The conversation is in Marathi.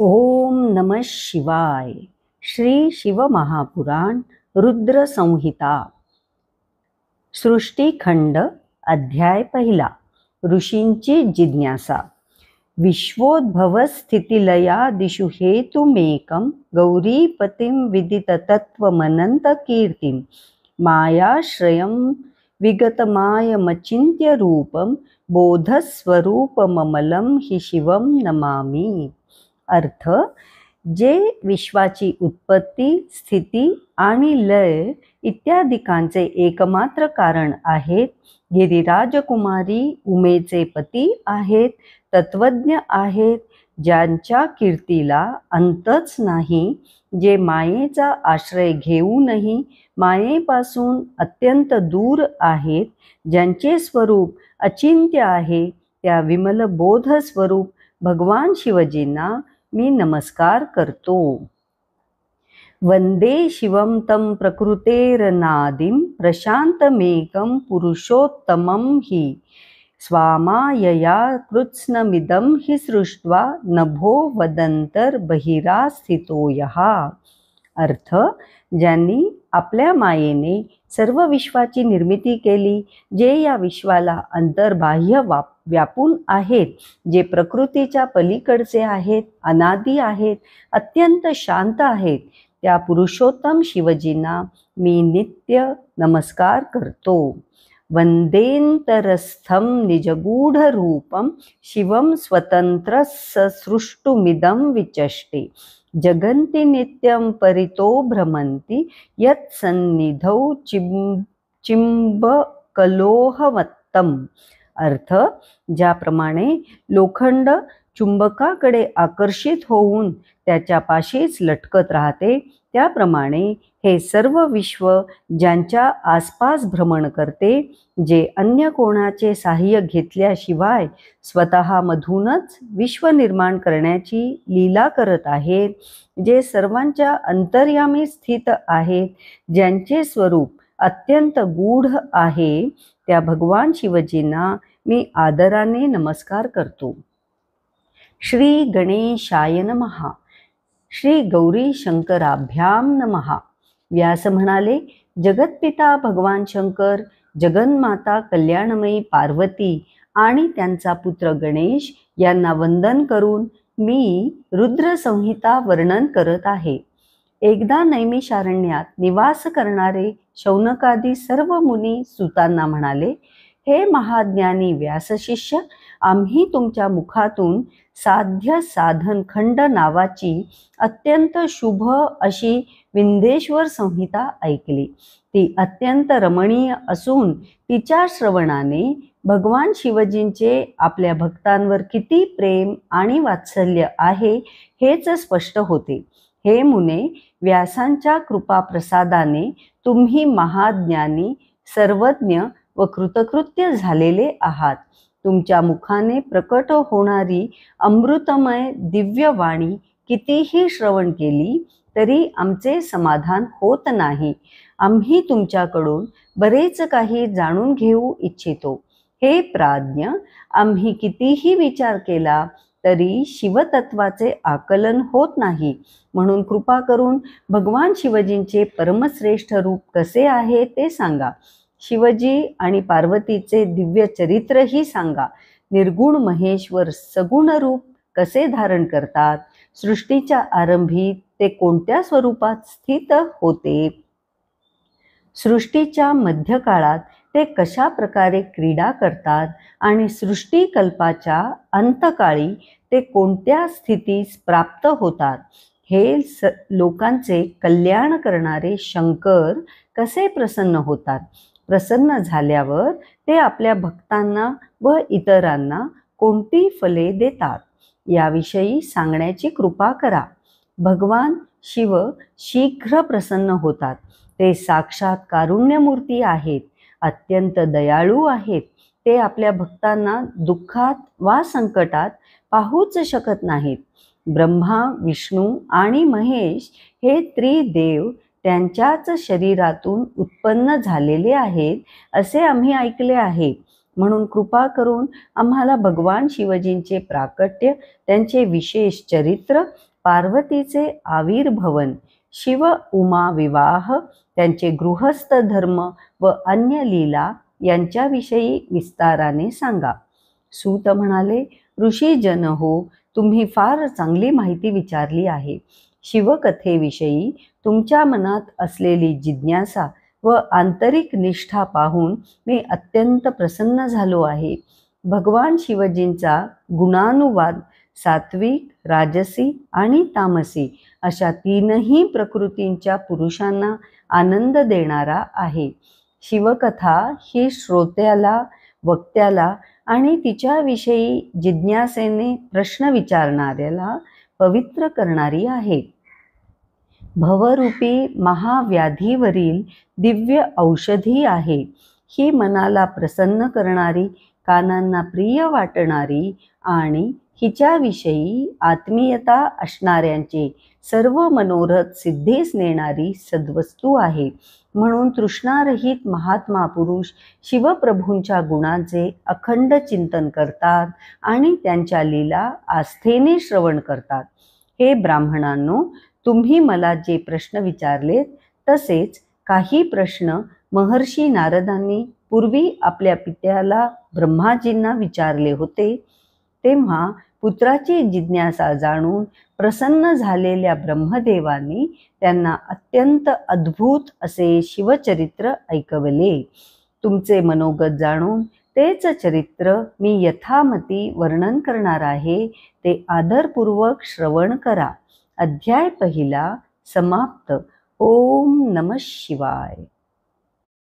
ओम नमः शिवाय. श्री शिवमहापुराण रुद्र संहिता. सृष्टीखंड अध्याय पहिला. ऋषींची जिज्ञासा. विश्वोद्भवस्थितिलयादिषु हेतुमेकं गौरीपतिं विदिततत्त्वमनंत कीर्तिं मायाश्रयं विगतमायमचिन्त्य रूपं बोधस्वरूपममलं हि शिवं नमामि. अर्थ, जे विश्वाची उत्पत्ती, स्थिती आणि लय इत्यादिकांचे एकमात्र कारण आहेत, गिरिराजकुमारी उमेचे पती आहेत, तत्वज्ञ आहेत, ज्यांच्या कीर्तीला अंतच नाही, जे मायेचा आश्रय घेऊनही मायेपासून अत्यंत दूर आहेत, ज्यांचे स्वरूप अचिंत्य आहे, त्या विमल बोध स्वरूप भगवान शिवजींना मी नमस्कार करतो. वंदे शिवं तं प्रकृतेरनादिं प्रशान्तमेकं पुरुषोत्तमं हि स्वामायया कृत्स्नमिदं हि सृष्ट्वा नभो वदन्तर्बहिरास्थितो यः. अर्थ, ज्यांनी आपल्या मायेने सर्व विश्वाची निर्मिती केली, जे या विश्वाला अंतर्बाह्य व्यापून आहेत, जे प्रकृतीच्या पलीकडचे आहेत, अनादी आहेत, अत्यंत शांत आहेत, त्या पुरुषोत्तम शिवजींना मी नित्य नमस्कार करतो. वंदेंतरस्थं निजगूढ रूपं शिवं स्वतंत्र ससृष्टुमिदं विचष्टे जगन्ति नित्यं परितो भ्रमन्ति यत्सन्निधौ चिंबकलोहवत्तम. अर्थ, ज्याप्रमाणे लोखंड चुंबकाकडे आकर्षित होऊन त्याच्या पाशीच लटकत राहते, त्याप्रमाणे हे सर्व विश्व ज्यांच्या आसपास भ्रमण करते, जे अन्य कोणाचे सहाय्य घेतल्याशिवाय स्वतःमधूनच विश्व निर्माण करण्याची लीला करत आहेत, जे सर्वांच्या अंतर्यामी स्थित आहेत, ज्यांचे स्वरूप अत्यंत गूढ आहे, त्या भगवान शिवजींना मी आदराने नमस्कार करतो. श्री गणेशाय नमः. श्री गौरी शंकराभ्याम नमः. व्यास म्हणाले, जगतपिता भगवान शंकर, जगन्माता कल्याणमयी पार्वती आणि त्यांचा पुत्र गणेश यांना वंदन करून मी रुद्र संहिता वर्णन करत आहे. एकदा नैमिषारण्यात निवास करणारे शौनकादी सर्व मुनी सुतांना म्हणाले, हे महाज्ञानी व्यासशिष्य, आम्ही तुमच्या मुखातून साध्य साधन खंड नावाची अत्यंत शुभ अशी विंध्येश्वर संहिता ऐकली. ती अत्यंत रमणीय असून तिच्या श्रवणाने भगवान शिवजींचे आपल्या भक्तांवर किती प्रेम आणि वात्सल्य आहे हेच स्पष्ट होते. हे मुने, व्यासांच्या कृपा प्रसादाने तुम्ही महाज्ञानी, सर्वज्ञ व कृतकृत्य झालेले आहात. तुमच्या मुखाने प्रकट होणारी अमृतमय दिव्यवाणी कितीही श्रवण केली तरी आमचे समाधान होत नाही. आम्ही तुमच्याकडून बरेच काही जाणून घेऊ इच्छितो. हे प्राज्ञ, आम्ही कितीही विचार केला तरी शिवतत्वाचे आकलन होत नाही. म्हणून कृपा करून भगवान शिवजींचे परमश्रेष्ठ रूप कसे आहे ते सांगा. शिवजी आणि पार्वतीचे दिव्य चरित्रही सांगा. निर्गुण महेश्वर सगुण रूप कसे धारण करतात? सृष्टीच्या आरंभी ते कोणत्या स्वरूपात स्थित होते? सृष्टीच्या मध्यकाळात ते कशा प्रकारे क्रीडा करतात आणि सृष्टीकल्पाच्या अंतकाळी ते कोणत्या स्थितीस प्राप्त होतात? हे लोकांचे कल्याण करणारे शंकर कसे प्रसन्न होतात? प्रसन्न झाल्यावर ते आपल्या भक्तांना व इतरांना कोणती फले देतात याविषयी सांगण्याची कृपा करा. भगवान शिव शीघ्र प्रसन्न होतात. ते साक्षात कारुण्यमूर्ती आहेत, अत्यंत दयाळू आहेत. ते आपल्या भक्तांना दुःखात वा संकटात पाहूच शकत नाहीत. ब्रह्मा, विष्णू आणि महेश हे त्रिदेव त्यांच्याच शरीरातून उत्पन्न झालेले आहेत असे आम्ही ऐकले आहे. म्हणून कृपा करून आम्हाला भगवान शिवजींचे प्राकट्य, त्यांचे विशेष चरित्र पार्वतीचे आविर्भवन, शिव उमा विवाह, त्यांचे गृहस्थ धर्म व अन्य लीला यांच्याविषयी विस्ताराने सांगा. सूत म्हणाले, ऋषीजन हो, तुम्ही फार चांगली माहिती विचारली आहे. शिवकथेविषयी तुमच्या मनात असलेली जिज्ञासा व आंतरिक निष्ठा पाहून मी अत्यंत प्रसन्न झालो आहे. भगवान शिवजींचा गुणानुवाद सात्विक, राजसी आणि तामसी अशा तीनही प्रकृतींच्या पुरुषांना आनंद देणारा आहे. शिवकथा ही श्रोत्याला, वक्त्याला आणि तिच्याविषयी जिज्ञासेने प्रश्न विचारणाऱ्याला पवित्र करणारी आहे. भवरूपी महाव्याधीवरील दिव्य औषधी आहे. ही मनाला प्रसन्न करणारी, कानांना प्रिय वाटणारी आणि हिच्याविषयी आत्मीयता असणाऱ्यांचे सर्व मनोरथ सिद्धीस नेणारी सद्वस्तू आहे. म्हणून तृष्णारहित महात्मा पुरुष शिवप्रभूंच्या गुणांचे अखंड चिंतन करतात आणि त्यांच्या लीला आस्थेने श्रवण करतात. हे ब्राह्मणांनो, तुम्ही मला जे प्रश्न विचारलेत तसेच काही प्रश्न महर्षी नारदांनी पूर्वी आपल्या पित्याला ब्रह्माजींना विचारले होते. तेव्हा पुत्राची जिज्ञासा जाणून प्रसन्न झालेल्या ब्रह्मदेवांनी त्यांना अत्यंत अद्भुत असे शिवचरित्र ऐकवले. तुमचे मनोगत जाणून तेच चरित्र मी यथामती वर्णन करणार आहे, ते आदरपूर्वक श्रवण करा. अध्याय पहिला समाप्त. ओम नमः शिवाय.